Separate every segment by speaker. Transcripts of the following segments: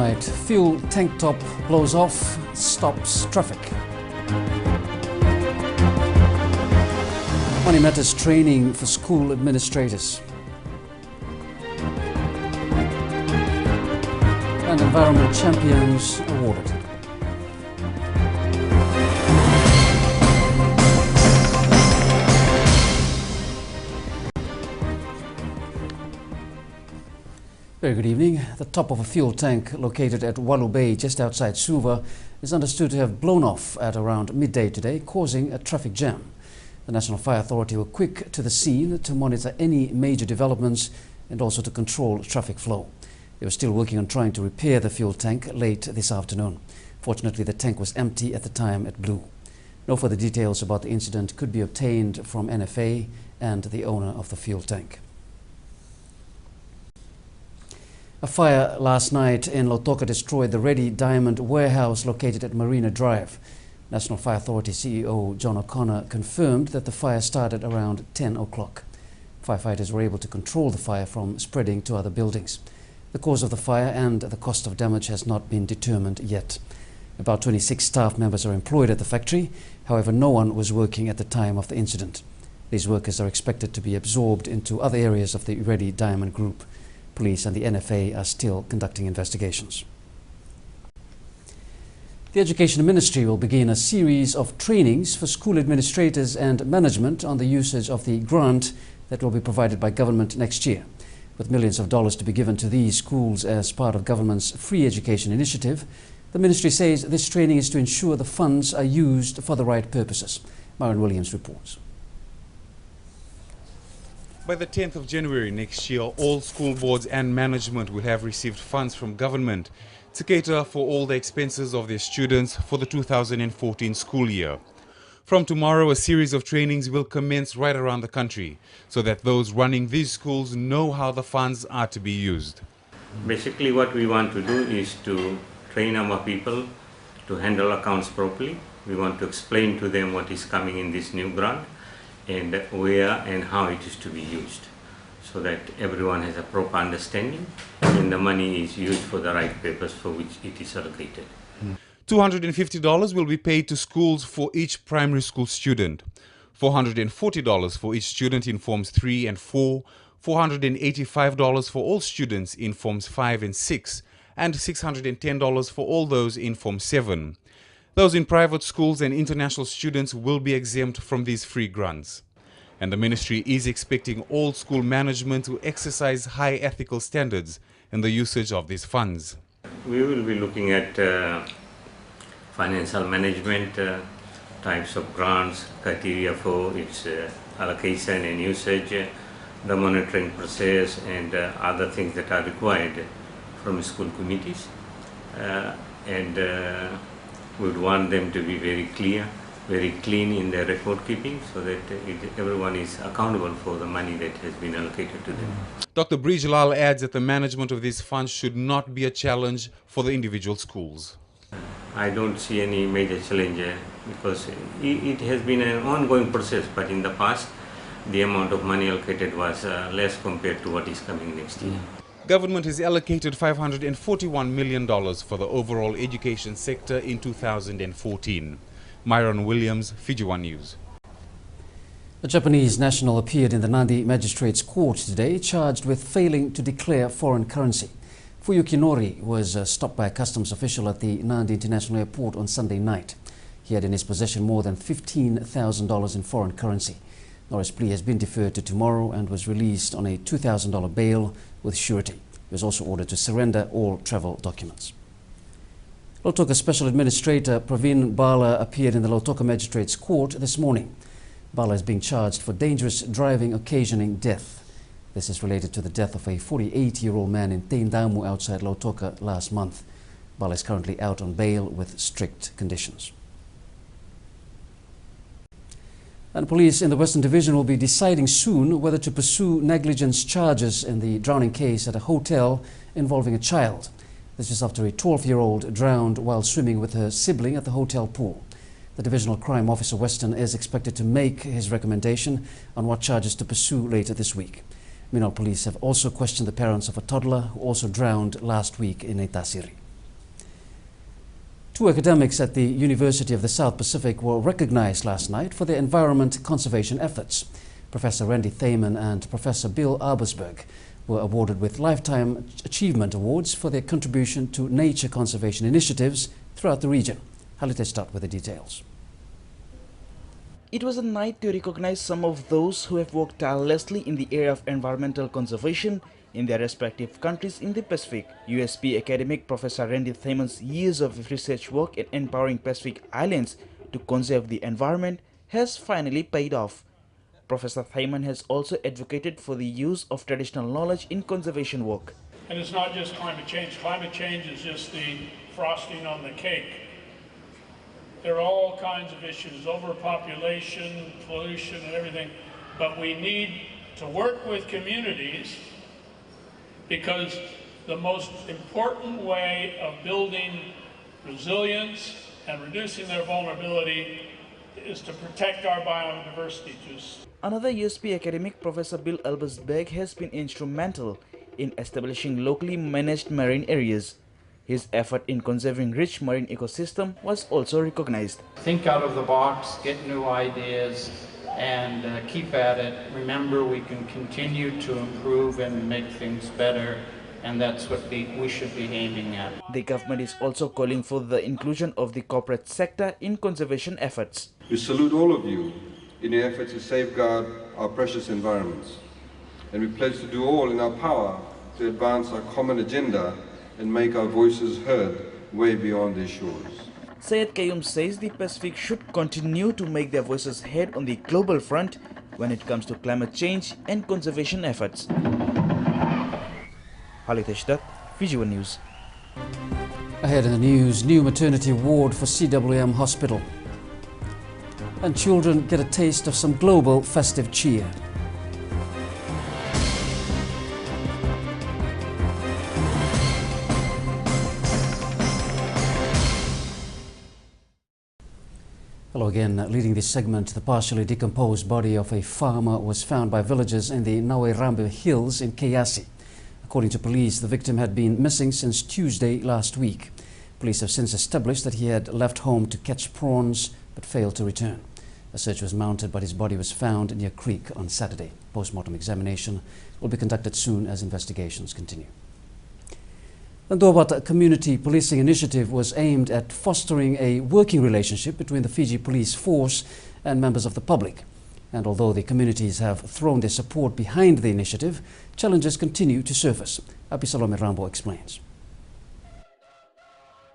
Speaker 1: right, fuel tank top blows off, stops traffic. Money matters training for school administrators. And environment champions awarded. Very good evening. The top of a fuel tank located at Walu Bay just outside Suva is understood to have blown off at around midday today, causing a traffic jam. The National Fire Authority were quick to the scene to monitor any major developments and also to control traffic flow. They were still working on trying to repair the fuel tank late this afternoon. Fortunately, the tank was empty at the time it blew. No further details about the incident could be obtained from NFA and the owner of the fuel tank. A fire last night in Lautoka destroyed the Ready Diamond warehouse located at Marina Drive. National Fire Authority CEO John O'Connor confirmed that the fire started around 10 o'clock. Firefighters were able to control the fire from spreading to other buildings. The cause of the fire and the cost of damage has not been determined yet. About 26 staff members are employed at the factory. However, no one was working at the time of the incident. These workers are expected to be absorbed into other areas of the Ready Diamond Group. Police and the NFA are still conducting investigations. The Education Ministry will begin a series of trainings for school administrators and management on the usage of the grant that will be provided by government next year. With millions of dollars to be given to these schools as part of government's free education initiative, the ministry says this training is to ensure the funds are used for the right purposes. Myron Williams reports.
Speaker 2: By the 10th of January next year, all school boards and management will have received funds from government to cater for all the expenses of their students for the 2014 school year. From tomorrow, a series of trainings will commence right around the country so that those running these schools know how the funds are to be used.
Speaker 3: Basically, what we want to do is to train our people to handle accounts properly. We want to explain to them what is coming in this new grant and where and how it is to be used, so that everyone has a proper understanding and the money is used for the right purpose for which it is allocated.
Speaker 2: $250 will be paid to schools for each primary school student, $440 for each student in Forms 3 and 4, $485 for all students in Forms 5 and 6, and $610 for all those in Form 7. Those in private schools and international students will be exempt from these free grants. And the ministry is expecting all school management to exercise high ethical standards in the usage of these funds.
Speaker 3: We will be looking at financial management, types of grants, criteria for its allocation and usage, the monitoring process and other things that are required from school committees. We would want them to be very clear, very clean in their record keeping so that everyone is accountable for the money that has been allocated to them.
Speaker 2: Dr. Brijlal adds that the management of these funds should not be a challenge for the individual schools.
Speaker 3: I don't see any major challenge because it has been an ongoing process, but in the past the amount of money allocated was less compared to what is coming next year.
Speaker 2: Government has allocated $541 million for the overall education sector in 2014. Myron Williams, Fiji One News.
Speaker 1: A Japanese national appeared in the Nandi Magistrates Court today, charged with failing to declare foreign currency. Fuyuki Nori was stopped by a customs official at the Nandi International Airport on Sunday night. He had in his possession more than $15,000 in foreign currency. Nori's plea has been deferred to tomorrow and was released on a $2,000 bail with surety. He was also ordered to surrender all travel documents. Lautoka Special Administrator Praveen Bala appeared in the Lautoka Magistrates Court this morning. Bala is being charged for dangerous driving occasioning death. This is related to the death of a 48-year-old man in Teindamu outside Lautoka last month. Bala is currently out on bail with strict conditions. And police in the Western Division will be deciding soon whether to pursue negligence charges in the drowning case at a hotel involving a child. This is after a 12-year-old drowned while swimming with her sibling at the hotel pool. The Divisional Crime Officer Western is expected to make his recommendation on what charges to pursue later this week. Meanwhile, police have also questioned the parents of a toddler who also drowned last week in Etasiri. Two academics at the University of the South Pacific were recognized last night for their environment conservation efforts. Professor Randy Thaman and Professor Bill Albersberg were awarded with Lifetime Achievement Awards for their contribution to nature conservation initiatives throughout the region. Let's start with the details.
Speaker 4: It was a night to recognize some of those who have worked tirelessly in the area of environmental conservation in their respective countries in the Pacific. USP academic Professor Randy Thaman's years of research work in empowering Pacific islands to conserve the environment has finally paid off. Professor Thaman has also advocated for the use of traditional knowledge in conservation work.
Speaker 5: And it's not just climate change. Climate change is just the frosting on the cake. There are all kinds of issues, overpopulation, pollution, and everything. But we need to work with communities, because the most important way of building resilience and reducing their vulnerability is to protect our biodiversity.
Speaker 4: Another USP academic, Professor Bill Albersberg, has been instrumental in establishing locally managed marine areas. His effort in conserving rich marine ecosystem was also recognized.
Speaker 6: Think out of the box, get new ideas, and keep at it. Remember, we can continue to improve and make things better, and that's what we should be aiming at.
Speaker 4: The government is also calling for the inclusion of the corporate sector in conservation efforts.
Speaker 7: We salute all of you in your efforts to safeguard our precious environments, and we pledge to do all in our power to advance our common agenda and make our voices heard way beyond these shores.
Speaker 4: Syed Qayyum says the Pacific should continue to make their voices heard on the global front when it comes to climate change and conservation efforts. Halitesh Dutt, Fiji One News.
Speaker 1: Ahead in the news, new maternity ward for CWM Hospital. And children get a taste of some global festive cheer. Hello again. Leading this segment, the partially decomposed body of a farmer was found by villagers in the Nawerambe Hills in Kayasi. According to police, the victim had been missing since Tuesday last week. Police have since established that he had left home to catch prawns but failed to return. A search was mounted, but his body was found near a creek on Saturday. Post-mortem examination will be conducted soon as investigations continue. The Ndowata Community Policing Initiative was aimed at fostering a working relationship between the Fiji police force and members of the public. And although the communities have thrown their support behind the initiative, challenges continue to surface. Abisalome Rambo explains.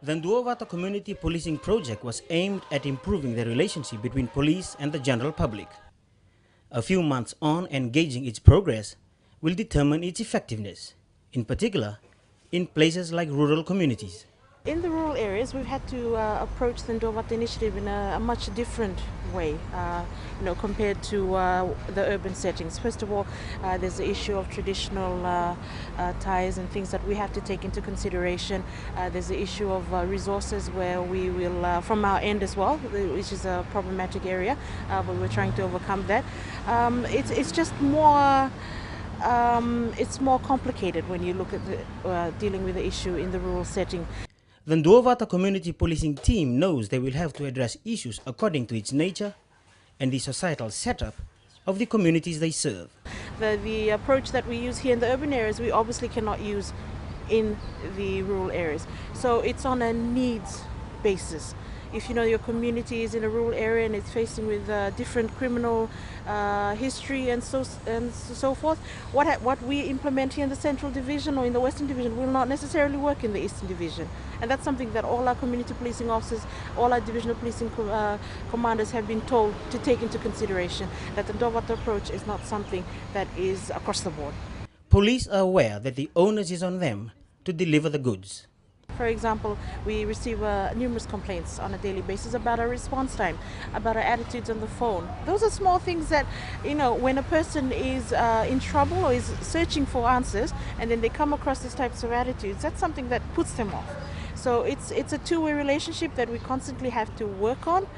Speaker 8: The Ndowata Community Policing Project was aimed at improving the relationship between police and the general public. A few months on, engaging its progress will determine its effectiveness, in particular in places like rural communities.
Speaker 9: In the rural areas, we've had to approach the Ndowata initiative in a much different way, compared to the urban settings. First of all, there's the issue of traditional ties and things that we have to take into consideration. There's the issue of resources where we will, from our end as well, which is a problematic area, but we're trying to overcome that. It's just more. It's more complicated when you look at dealing with the issue in the rural setting.
Speaker 8: The Ndowata Community Policing Team knows they will have to address issues according to its nature and the societal setup of the communities they serve.
Speaker 9: The approach that we use here in the urban areas, we obviously cannot use in the rural areas. So it's on a needs basis. If you know your community is in a rural area and it's facing with different criminal history and so forth, what we implement here in the Central Division or in the Western Division will not necessarily work in the Eastern Division. And that's something that all our community policing officers, all our divisional policing commanders have been told to take into consideration, that the Ndowata approach is not something that is across the board.
Speaker 8: Police are aware that the onus is on them to deliver the goods.
Speaker 9: For example, we receive numerous complaints on a daily basis about our response time, about our attitudes on the phone. Those are small things that, when a person is in trouble or is searching for answers and then they come across these types of attitudes, that's something that puts them off. So it's a two-way relationship that we constantly have to work on.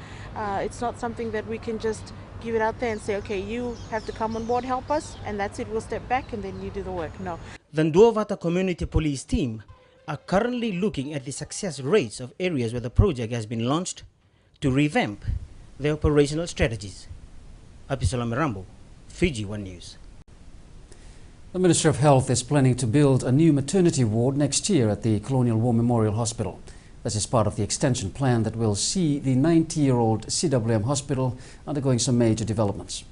Speaker 9: It's not something that we can just give it out there and say, okay, you have to come on board, help us, and that's it, we'll step back and then you do the work. No.
Speaker 8: The Ndowata Community Police Team are currently looking at the success rates of areas where the project has been launched to revamp their operational strategies. Apisola Mirambo, Fiji One News.
Speaker 1: The Ministry of Health is planning to build a new maternity ward next year at the Colonial War Memorial Hospital. This is part of the extension plan that will see the 90-year-old CWM hospital undergoing some major developments.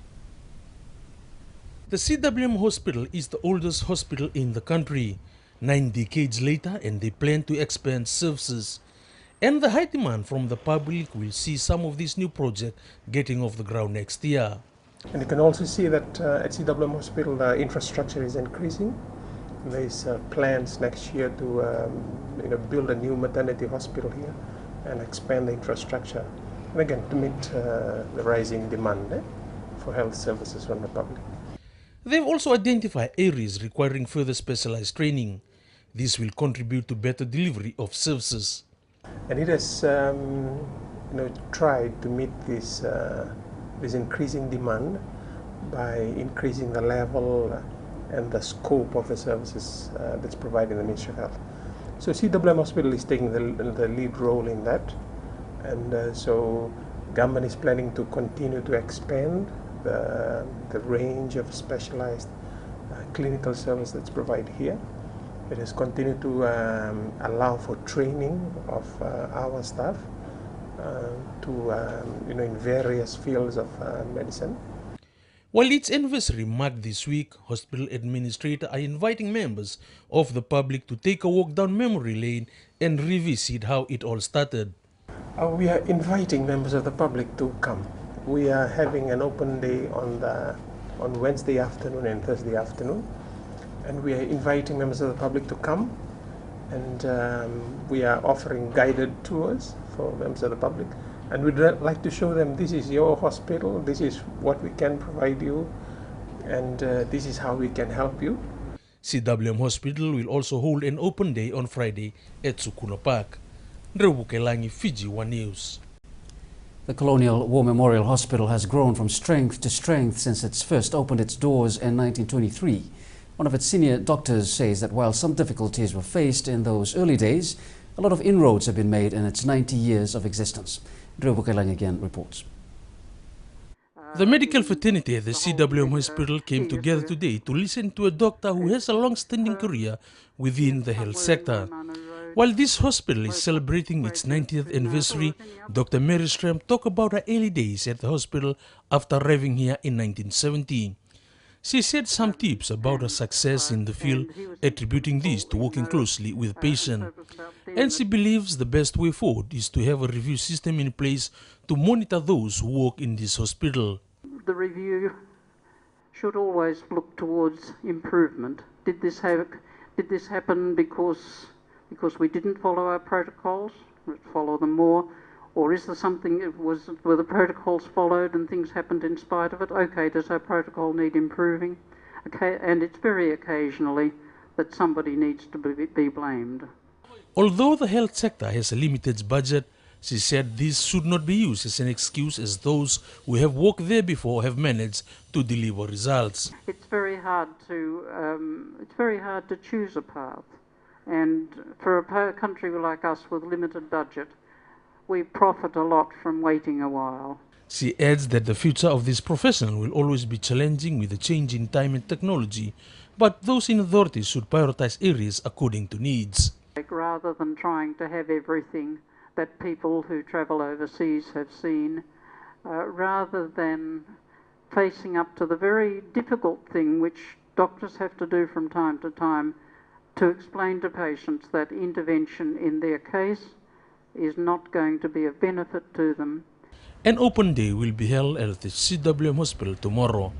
Speaker 10: The CWM hospital is the oldest hospital in the country, 9 decades later, and they plan to expand services. And the high demand from the public will see some of this new project getting off the ground next year.
Speaker 11: And you can also see that at CWM Hospital the infrastructure is increasing. There's plans next year to build a new maternity hospital here and expand the infrastructure. And again, to meet the rising demand for health services from the public.
Speaker 10: They've also identified areas requiring further specialized training. This will contribute to better delivery of services.
Speaker 11: And it has tried to meet this increasing demand by increasing the level and the scope of the services that's provided in the Ministry of Health. So CWM Hospital is taking the lead role in that, and so government is planning to continue to expand the range of specialized clinical service that's provided here. It has continued to allow for training of our staff in various fields of medicine.
Speaker 10: While its anniversary marked this week, hospital administrators are inviting members of the public to take a walk down memory lane and revisit how it all started.
Speaker 11: We are inviting members of the public to come. We are having an open day on Wednesday afternoon and Thursday afternoon, and we are inviting members of the public to come, and we are offering guided tours for members of the public, and we'd like to show them this is your hospital, this is what we can provide you, and this is how we can help you.
Speaker 10: CWM Hospital will also hold an open day on Friday at Sukuna Park. Ndrebukelangi, Fiji One News.
Speaker 1: The Colonial War Memorial Hospital has grown from strength to strength since it first opened its doors in 1923. One of its senior doctors says that while some difficulties were faced in those early days, a lot of inroads have been made in its 90 years of existence. Drew Bukelang again reports.
Speaker 10: The medical fraternity at the CWM Hospital came together today to listen to a doctor who has a long-standing career within the health sector. While this hospital is celebrating its 90th anniversary, Dr. Mary Stram talked about her early days at the hospital after arriving here in 1970. She said some tips about her success in the field, attributing this to working closely with patients. And she believes the best way forward is to have a review system in place to monitor those who work in this hospital.
Speaker 6: The review should always look towards improvement. Did this happen because we didn't follow our protocols? Let's follow them more. Or is there something, were the protocols followed and things happened in spite of it? Okay, does our protocol need improving? Okay, and it's very occasionally that somebody needs to be blamed.
Speaker 10: Although the health sector has a limited budget, she said this should not be used as an excuse, as those who have worked there before have managed to deliver results.
Speaker 6: It's very hard to choose a path, and for a country like us with limited budget, we profit a lot from waiting a while.
Speaker 10: She adds that the future of this profession will always be challenging with the change in time and technology, but those in authority should prioritize areas according to needs.
Speaker 6: Rather than trying to have everything that people who travel overseas have seen, rather than facing up to the very difficult thing which doctors have to do from time to time to explain to patients that intervention in their case is not going to be of benefit to them.
Speaker 10: An open day will be held at the CWM Hospital tomorrow.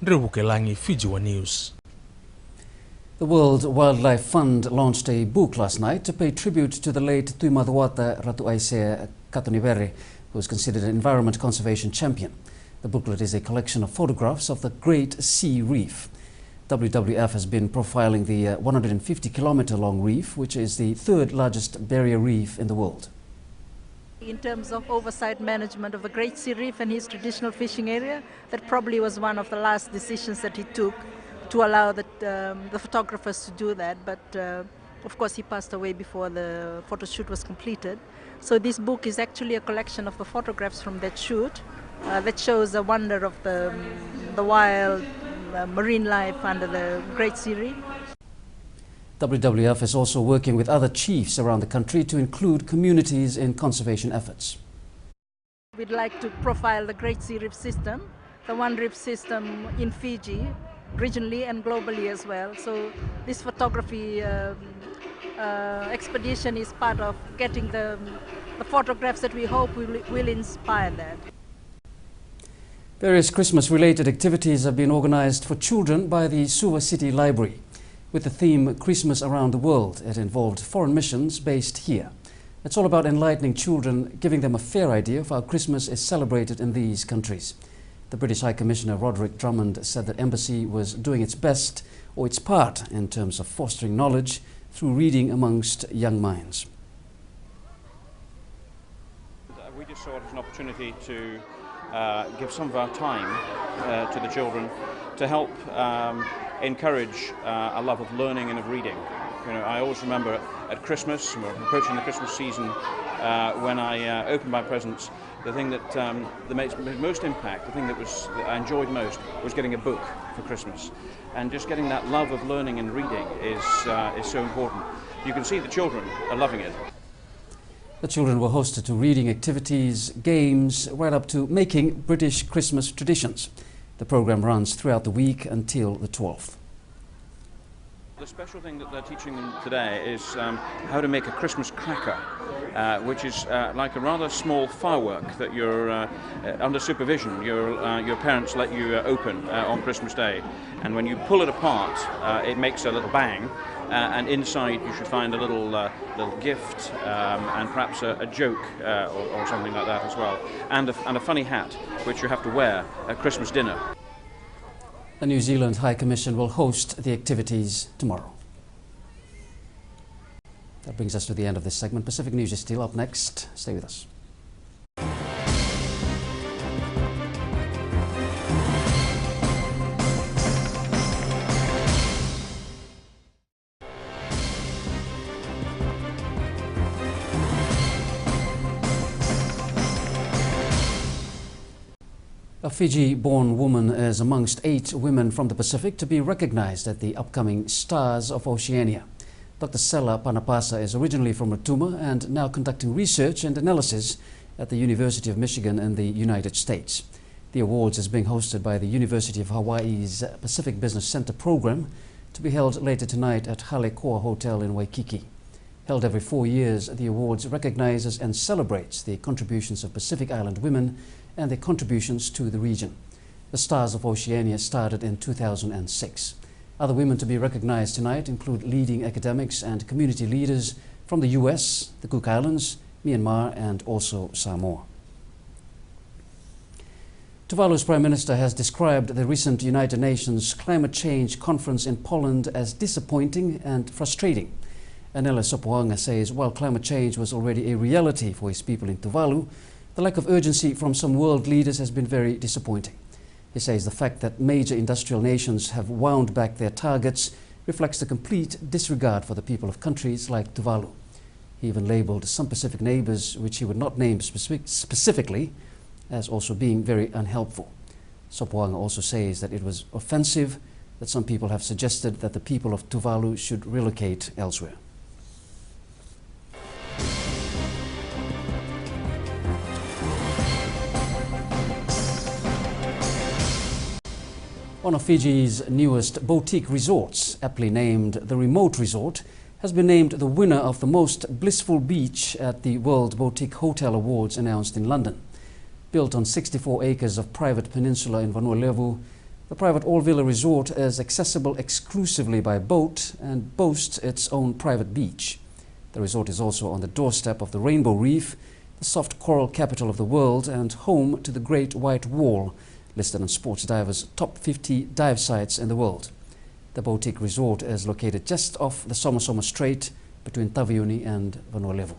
Speaker 10: Ndrebukelangi, Fiji One News.
Speaker 1: The World Wildlife Fund launched a book last night to pay tribute to the late Tuimaduata Ratuaisea Katonivere, who is considered an environment conservation champion. The booklet is a collection of photographs of the Great Sea Reef. WWF has been profiling the 150-kilometer-long reef, which is the third largest barrier reef in the world.
Speaker 12: In terms of oversight management of the Great Sea Reef and his traditional fishing area, that probably was one of the last decisions that he took to allow the photographers to do that. But Of course, he passed away before the photo shoot was completed. So this book is actually a collection of the photographs from that shoot that shows the wonder of the wild marine life under the Great Sea Reef.
Speaker 1: WWF is also working with other chiefs around the country to include communities in conservation efforts.
Speaker 12: We'd like to profile the Great Sea Reef system, the one reef system in Fiji, regionally and globally as well. So this photography expedition is part of getting the photographs that we hope will inspire that.
Speaker 1: Various Christmas-related activities have been organized for children by the Suva City Library. With the theme Christmas Around the World, it involved foreign missions based here. It's all about enlightening children, giving them a fair idea of how Christmas is celebrated in these countries. The British High Commissioner Roderick Drummond said the embassy was doing its best, or its part, in terms of fostering knowledge through reading amongst young minds.
Speaker 13: We just saw it as an opportunity to give some of our time to the children to help encourage a love of learning and of reading. You know, I always remember at Christmas, and we're approaching the Christmas season, when I opened my presents, the thing that made most impact, the thing that I enjoyed most, was getting a book for Christmas. And just getting that love of learning and reading is so important. You can see the children are loving it.
Speaker 1: The children were hosted to reading activities, games, right up to making British Christmas traditions. The program runs throughout the week until the 12th.
Speaker 13: The special thing that they're teaching them today is how to make a Christmas cracker, which is like a rather small firework that you're under supervision. Your parents let you open on Christmas Day, and when you pull it apart, it makes a little bang, and inside you should find a little gift and perhaps a joke or something like that as well, and a funny hat which you have to wear at Christmas dinner.
Speaker 1: The New Zealand High Commission will host the activities tomorrow. That brings us to the end of this segment. Pacific News is still up next. Stay with us. A Fiji-born woman is amongst 8 women from the Pacific to be recognized at the upcoming Stars of Oceania. Dr. Sela Panapasa is originally from Rotuma and now conducting research and analysis at the University of Michigan in the United States. The awards is being hosted by the University of Hawaii's Pacific Business Center program to be held later tonight at Halekoa Hotel in Waikiki. Held every 4 years, the awards recognizes and celebrates the contributions of Pacific Island women and their contributions to the region. The Stars of Oceania started in 2006. Other women to be recognized tonight include leading academics and community leaders from the US, the Cook Islands, Myanmar and also Samoa. Tuvalu's Prime Minister has described the recent United Nations Climate Change Conference in Poland as disappointing and frustrating. Anela Sopoanga says while climate change was already a reality for his people in Tuvalu, the lack of urgency from some world leaders has been very disappointing. He says the fact that major industrial nations have wound back their targets reflects the complete disregard for the people of countries like Tuvalu. He even labeled some Pacific neighbors, which he would not name specifically, as also being very unhelpful. Sopoanga also says that it was offensive that some people have suggested that the people of Tuvalu should relocate elsewhere. One of Fiji's newest boutique resorts, aptly named the Remote Resort, has been named the winner of the most blissful beach at the World Boutique Hotel Awards announced in London. Built on 64 acres of private peninsula in Vanuatu, the private all-villa resort is accessible exclusively by boat and boasts its own private beach. The resort is also on the doorstep of the Rainbow Reef, the soft coral capital of the world, and home to the Great White Wall, listed on Sports Diver's top 50 dive sites in the world. The boutique resort is located just off the Somasoma Strait between Taveuni and Vanuatu.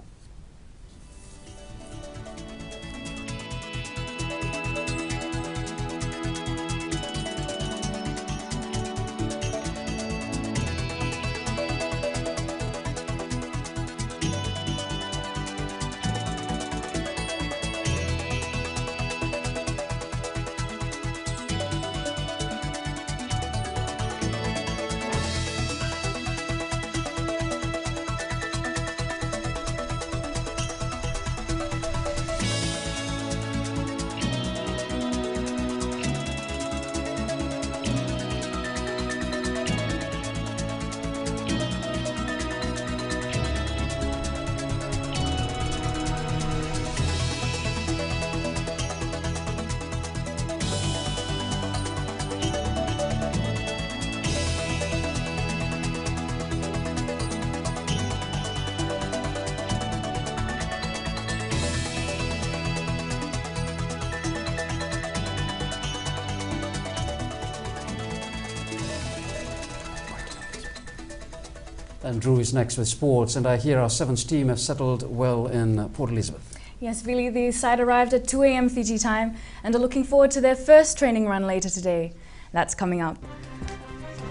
Speaker 1: And Drew is next with sports, and I hear our Sevens team have settled well in Port Elizabeth.
Speaker 14: Yes, Billy, the side arrived at 2 a.m. Fiji time and are looking forward to their first training run later today. That's coming up.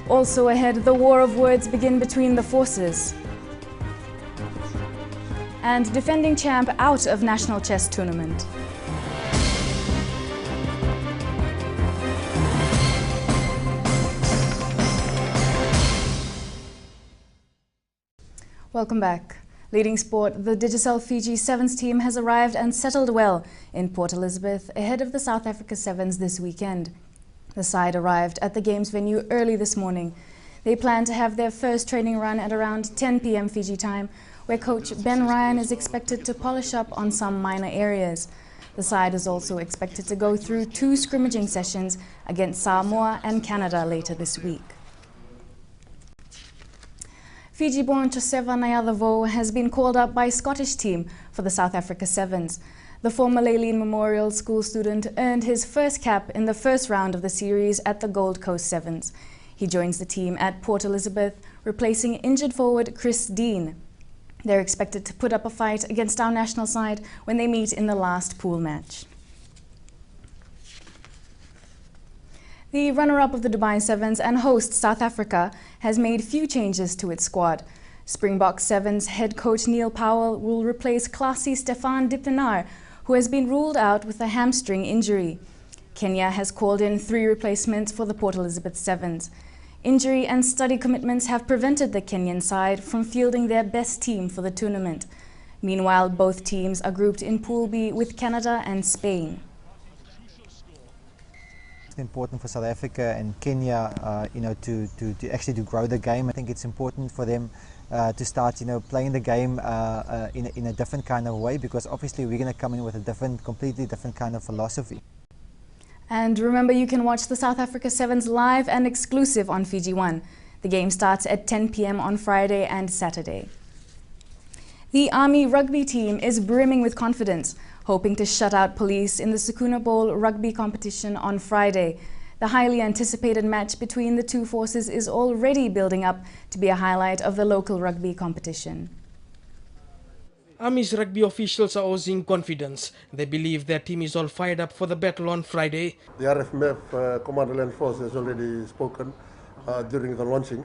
Speaker 14: Also ahead, the war of words begin between the forces. And defending champ out of national chess tournament. Welcome back. Leading sport, the Digicel Fiji Sevens team has arrived and settled well in Port Elizabeth ahead of the South Africa Sevens this weekend. The side arrived at the games venue early this morning. They plan to have their first training run at around 10 p.m. Fiji time, where coach Ben Ryan is expected to polish up on some minor areas. The side is also expected to go through 2 scrimmaging sessions against Samoa and Canada later this week. Fiji-born Joseva Nayadavo has been called up by Scottish team for the South Africa Sevens. The former Leyland Memorial School student earned his first cap in the first round of the series at the Gold Coast Sevens. He joins the team at Port Elizabeth, replacing injured forward Chris Dean. They're expected to put up a fight against our national side when they meet in the last pool match. The runner-up of the Dubai Sevens and host South Africa has made few changes to its squad. Springbok Sevens head coach Neil Powell will replace classy Stefan Dippenaar, who has been ruled out with a hamstring injury. Kenya has called in 3 replacements for the Port Elizabeth Sevens. Injury and study commitments have prevented the Kenyan side from fielding their best team for the tournament. Meanwhile, both teams are grouped in Pool B with Canada and Spain.
Speaker 15: Important for South Africa and Kenya, to actually grow the game. I think it's important for them to start, playing the game in a different kind of way, because obviously we're going to come in with a completely different kind of philosophy.
Speaker 14: And remember, you can watch the South Africa Sevens live and exclusive on Fiji One. The game starts at 10 p.m. on Friday and Saturday. The Army rugby team is brimming with confidence, hoping to shut out police in the Sakuna Bowl rugby competition on Friday. The highly anticipated match between the two forces is already building up to be a highlight of the local rugby competition.
Speaker 10: Army's rugby officials are oozing confidence. They believe their team is all fired up for the battle on Friday.
Speaker 16: The RFMF Commander Land Force has already spoken during the launching.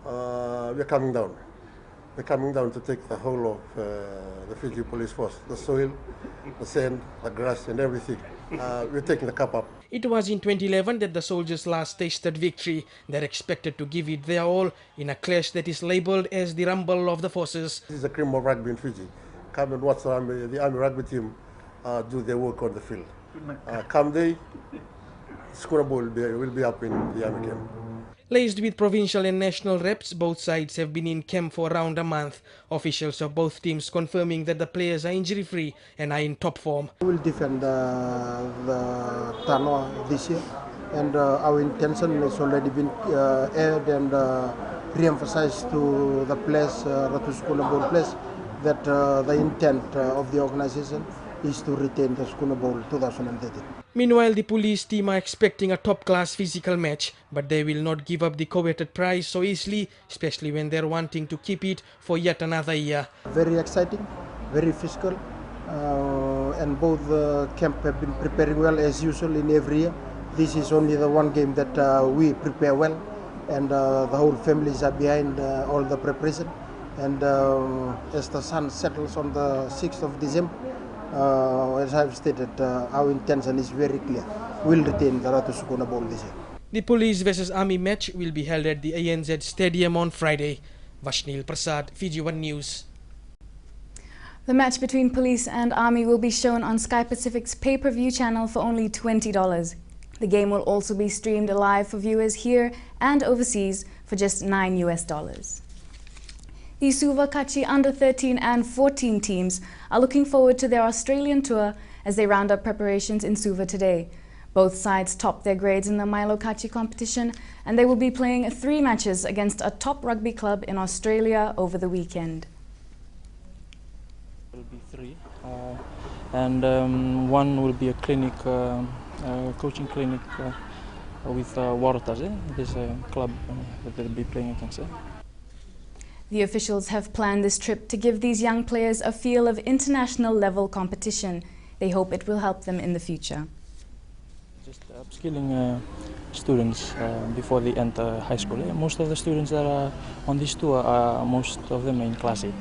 Speaker 16: We're coming down. We're coming down to take the whole of the Fiji Police Force, the soil, the sand, the grass and everything. We're taking the cup up.
Speaker 10: It was in 2011 that the soldiers last tasted victory. They're expected to give it their all in a clash that is labelled as the Rumble of the Forces.
Speaker 16: This is the cream of rugby in Fiji. Come and watch the Army rugby team do their work on the field. Come day, Sakuna Bowl will be up in the Army camp.
Speaker 10: Laced with provincial and national reps, both sides have been in camp for around a month. Officials of both teams confirming that the players are injury-free and are in top form.
Speaker 17: We will defend the Tanoa this year, and our intention has already been aired and re-emphasized to the players, the Sakuna Bowl players, that the intent of the organization is to retain the Sakuna Bowl 2013.
Speaker 10: Meanwhile, the police team are expecting a top-class physical match, but they will not give up the coveted prize so easily, especially when they're wanting to keep it for yet another year.
Speaker 17: Very exciting, very physical, and both camp have been preparing well as usual in every year. This is only the one game that we prepare well, and the whole families are behind all the preparation. And as the sun settles on the 6th of December, as I've stated, our intention is very clear. We'll retain the Ratu Sakuna Bowl this year.
Speaker 10: The Police vs Army match will be held at the ANZ Stadium on Friday. Vashnil Prasad, Fiji One News.
Speaker 14: The match between Police and Army will be shown on Sky Pacific's pay-per-view channel for only $20. The game will also be streamed live for viewers here and overseas for just $9 US. The Suva Kachi under 13 and 14 teams are looking forward to their Australian tour as they round up preparations in Suva today. Both sides topped their grades in the Milo Kachi competition, and they will be playing 3 matches against a top rugby club in Australia over the weekend.
Speaker 18: There will be 3, and one will be a clinic, coaching clinic with Waratahs. There's a club that they'll be playing against.
Speaker 14: The officials have planned this trip to give these young players a feel of international level competition. They hope it will help them in the future.
Speaker 18: Just upskilling students before they enter high school. Most of the students that are on this tour most of them are in class 8.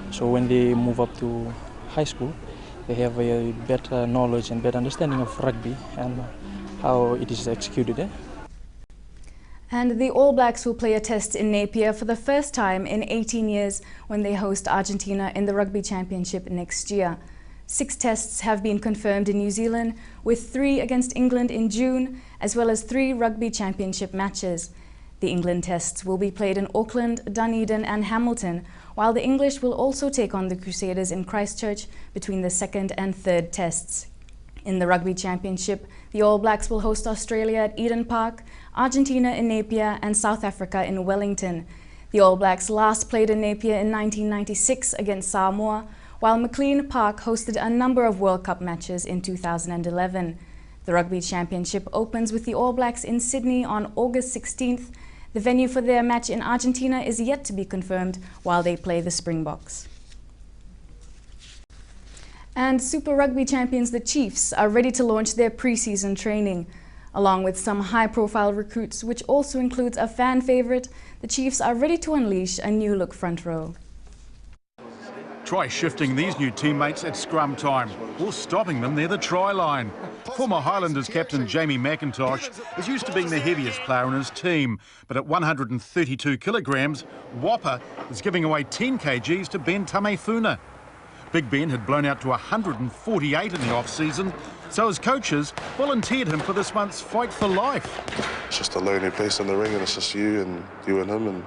Speaker 18: So when they move up to high school, they have a better knowledge and better understanding of rugby and how it is executed.
Speaker 14: And the All Blacks will play a test in Napier for the first time in 18 years when they host Argentina in the Rugby Championship next year. 6 tests have been confirmed in New Zealand, with 3 against England in June, as well as 3 Rugby Championship matches. The England tests will be played in Auckland, Dunedin and Hamilton, while the English will also take on the Crusaders in Christchurch between the 2nd and 3rd tests. In the Rugby Championship, the All Blacks will host Australia at Eden Park, Argentina in Napier and South Africa in Wellington. The All Blacks last played in Napier in 1996 against Samoa, while McLean Park hosted a number of World Cup matches in 2011. The Rugby Championship opens with the All Blacks in Sydney on August 16th. The venue for their match in Argentina is yet to be confirmed while they play the Springboks. And Super Rugby champions the Chiefs are ready to launch their pre-season training. Along with some high-profile recruits, which also includes a fan favourite, the Chiefs are ready to unleash a new-look front row.
Speaker 19: Try shifting these new teammates at scrum time, or stopping them near the try line. Former Highlanders captain Jamie McIntosh is used to being the heaviest player in his team, but at 132 kilograms, Whopper is giving away 10 kgs to Ben Tamefuna. Big Ben had blown out to 148 in the off-season, so his coaches volunteered him for this month's Fight for Life.
Speaker 20: It's just a lonely place in the ring, and it's just you and him, and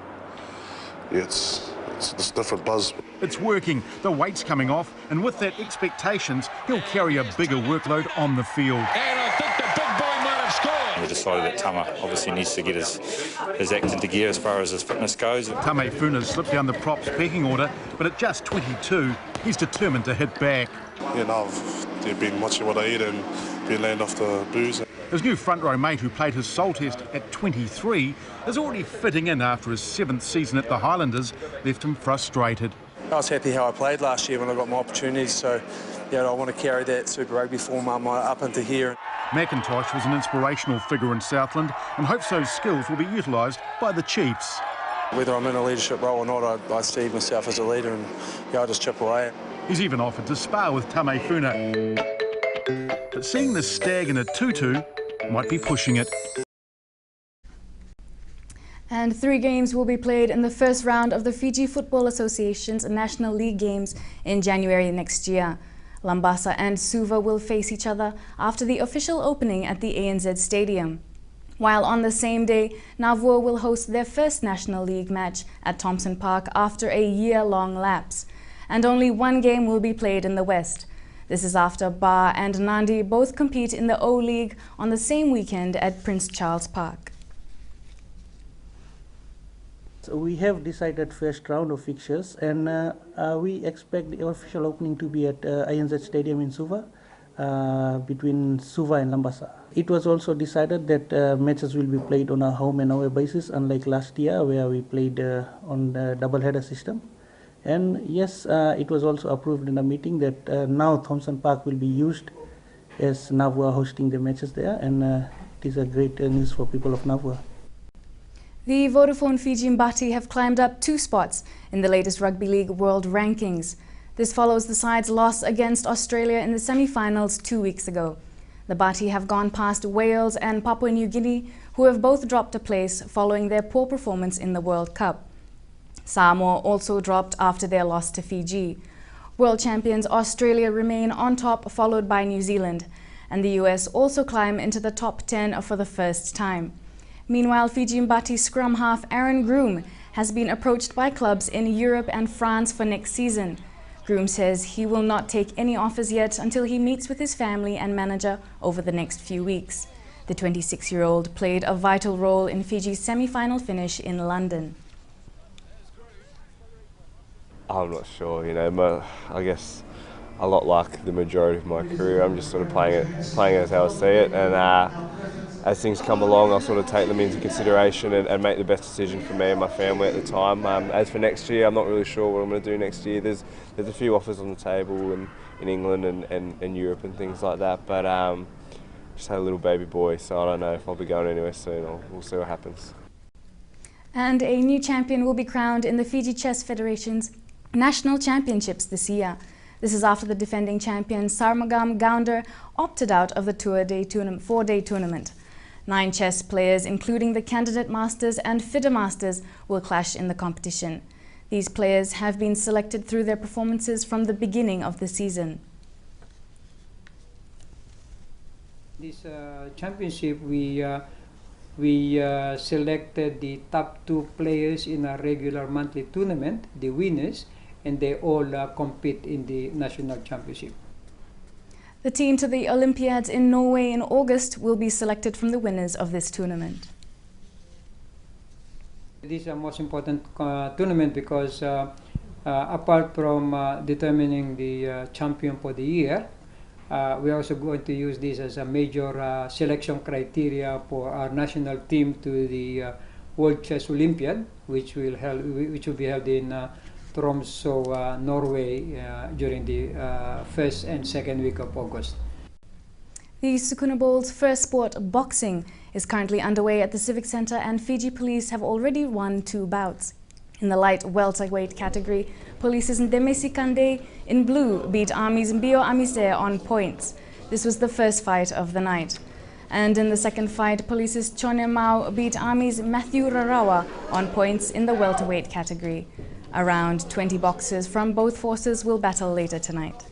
Speaker 20: yeah, it's a different buzz.
Speaker 19: It's working, the weight's coming off, and with that expectations, he'll carry a bigger workload on the field.
Speaker 21: And I think the big boy might have scored. We decided that Tama obviously needs to get his act into gear as far as his fitness goes.
Speaker 19: Tamefuna slipped down the props pecking order, but at just 22, he's determined to hit back.
Speaker 20: Yeah, no, I've been watching what I eat and been laying off the booze.
Speaker 19: His new front row mate, who played his soul test at 23, is already fitting in after his 7th season at the Highlanders left him frustrated.
Speaker 22: I was happy how I played last year when I got my opportunities, so yeah, I want to carry that Super Rugby form up into here.
Speaker 19: McIntosh was an inspirational figure in Southland and hopes those skills will be utilised by the Chiefs.
Speaker 22: Whether I'm in a leadership role or not, I see myself as a leader, and yeah, I just chip away.
Speaker 19: He's even offered to spar with Tamefuna. But seeing the stag in a tutu might be pushing it.
Speaker 14: And 3 games will be played in the first round of the Fiji Football Association's National League games in January next year. Lambasa and Suva will face each other after the official opening at the ANZ Stadium. While on the same day, Navua will host their first National League match at Thompson Park after a year-long lapse. And only 1 game will be played in the West. This is after Ba and Nandi both compete in the O-League on the same weekend at Prince Charles Park.
Speaker 18: So we have decided first round of fixtures, and we expect the official opening to be at ANZ Stadium in Suva between Suva and Lambasa. It was also decided that matches will be played on a home and away basis, unlike last year where we played on the double-header system. And yes, it was also approved in a meeting that now Thompson Park will be used as Navua hosting the matches there, and it is a great news for people of Navua.
Speaker 14: The Vodafone Fiji Mbati have climbed up 2 spots in the latest Rugby League World Rankings. This follows the side's loss against Australia in the semi-finals 2 weeks ago. The Bati have gone past Wales and Papua New Guinea, who have both dropped a place following their poor performance in the World Cup. Samoa also dropped after their loss to Fiji. World champions Australia remain on top, followed by New Zealand, and the US also climb into the top 10 for the first time. Meanwhile, Fiji Mbati scrum half Aaron Groom has been approached by clubs in Europe and France for next season. Groom says he will not take any offers yet until he meets with his family and manager over the next few weeks. The 26-year-old played a vital role in Fiji's semi-final finish in London.
Speaker 23: I'm not sure, you know, I guess
Speaker 2: a lot like the majority of my career. I'm just sort of playing it as how I see it, and as things come along, I'll sort of take them into consideration and make the best decision for me and my family at the time. As for next year, I'm not really sure what I'm going to do next year. There's a few offers on the table in England and Europe and things like that, but just had a little baby boy, so I don't know if I'll be going anywhere soon. We'll see what happens.
Speaker 14: And a new champion will be crowned in the Fiji Chess Federation's National Championships this year. This is after the defending champion Sarmagam Gounder opted out of the four-day tournament. 9 chess players, including the Candidate Masters and FIDE Masters, will clash in the competition. These players have been selected through their performances from the beginning of the season.
Speaker 3: This championship, we selected the top 2 players in a regular monthly tournament, the winners, and they all compete in the national championship.
Speaker 14: The team to the Olympiads in Norway in August will be selected from the winners of this tournament.
Speaker 3: This is a most important tournament because apart from determining the champion for the year, we're also going to use this as a major selection criteria for our national team to the World Chess Olympiad, which will be held in Tromsø, Norway, during the 1st and 2nd week of August.
Speaker 14: The Sukuna Bowl's first sport, boxing, is currently underway at the Civic Centre, and Fiji Police have already won 2 bouts. In the light welterweight category, Police's Ndemesi Kande in blue beat Army's Mbio Amise on points. This was the first fight of the night. And in the second fight, Police's Chone Mao beat Army's Matthew Rarawa on points in the welterweight category. Around 20 boxers from both forces will battle later tonight.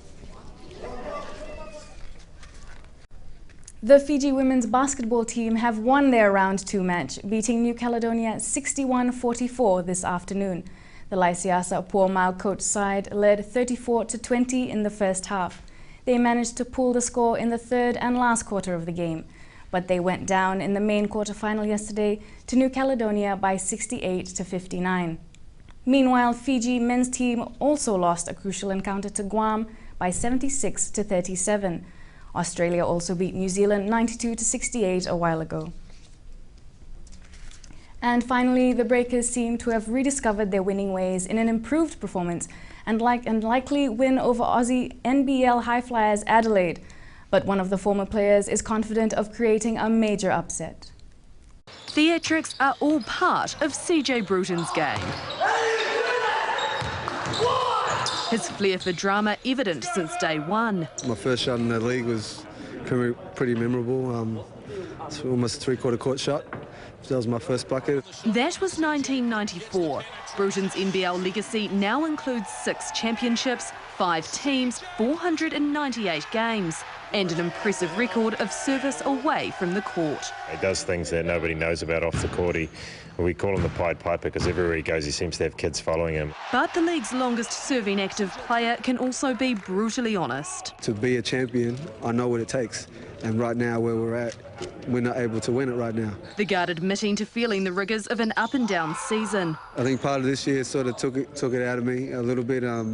Speaker 14: The Fiji women's basketball team have won their round 2 match, beating New Caledonia 61-44 this afternoon. The Laisiasa Puomau coach side led 34-20 in the first half. They managed to pull the score in the third and last quarter of the game, but they went down in the main quarterfinal yesterday to New Caledonia by 68-59. Meanwhile, Fiji men's team also lost a crucial encounter to Guam by 76-37. Australia also beat New Zealand 92-68 a while ago. And finally, the Breakers seem to have rediscovered their winning ways in an improved performance and likely win over Aussie NBL high flyers Adelaide. But one of the former players is confident of creating a major upset.
Speaker 23: Theatrics are all part of CJ Bruton's game. His flair for drama evident since day one.
Speaker 24: My first shot in the league was pretty memorable. It's almost a 3/4 court shot. So that was my first bucket.
Speaker 23: That was 1994. Bruton's NBL legacy now includes 6 championships, 5 teams, 498 games, and an impressive record of service away from the court.
Speaker 25: He does things that nobody knows about off the court. We call him the Pied Piper because everywhere he goes he seems to have kids following him.
Speaker 23: But the league's longest serving active player can also be brutally honest.
Speaker 24: To be a champion, I know what it takes. And right now, where we're at, we're not able to win it right now.
Speaker 23: The guard admitting to feeling the rigours of an up-and-down season.
Speaker 24: I think part of this year sort of took it out of me a little bit. I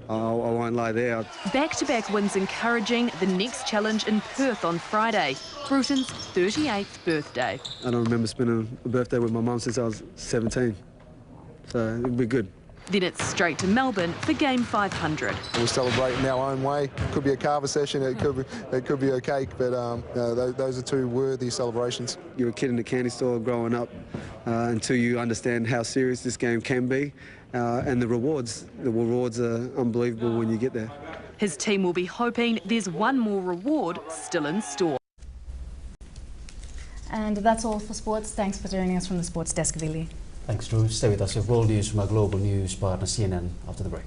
Speaker 24: won't lie there.
Speaker 23: Back-to-back wins encouraging. The next challenge in Perth on Friday, Bruton's 38th birthday.
Speaker 24: I don't remember spending a birthday with my mum since I was 17, so it'll be good.
Speaker 23: Then it's straight to Melbourne for game 500.
Speaker 26: We'll celebrate in our own way. Could be a carver session, it could be a cake, but those are 2 worthy celebrations.
Speaker 24: You're a kid in the candy store growing up until you understand how serious this game can be, and the rewards are unbelievable when you get there.
Speaker 23: His team will be hoping there's one more reward still in store.
Speaker 14: And that's all for sports. Thanks for joining us from the Sports Desk, Vili.
Speaker 1: Thanks, Drew. Stay with us with world news from our global news partner, CNN, after the break.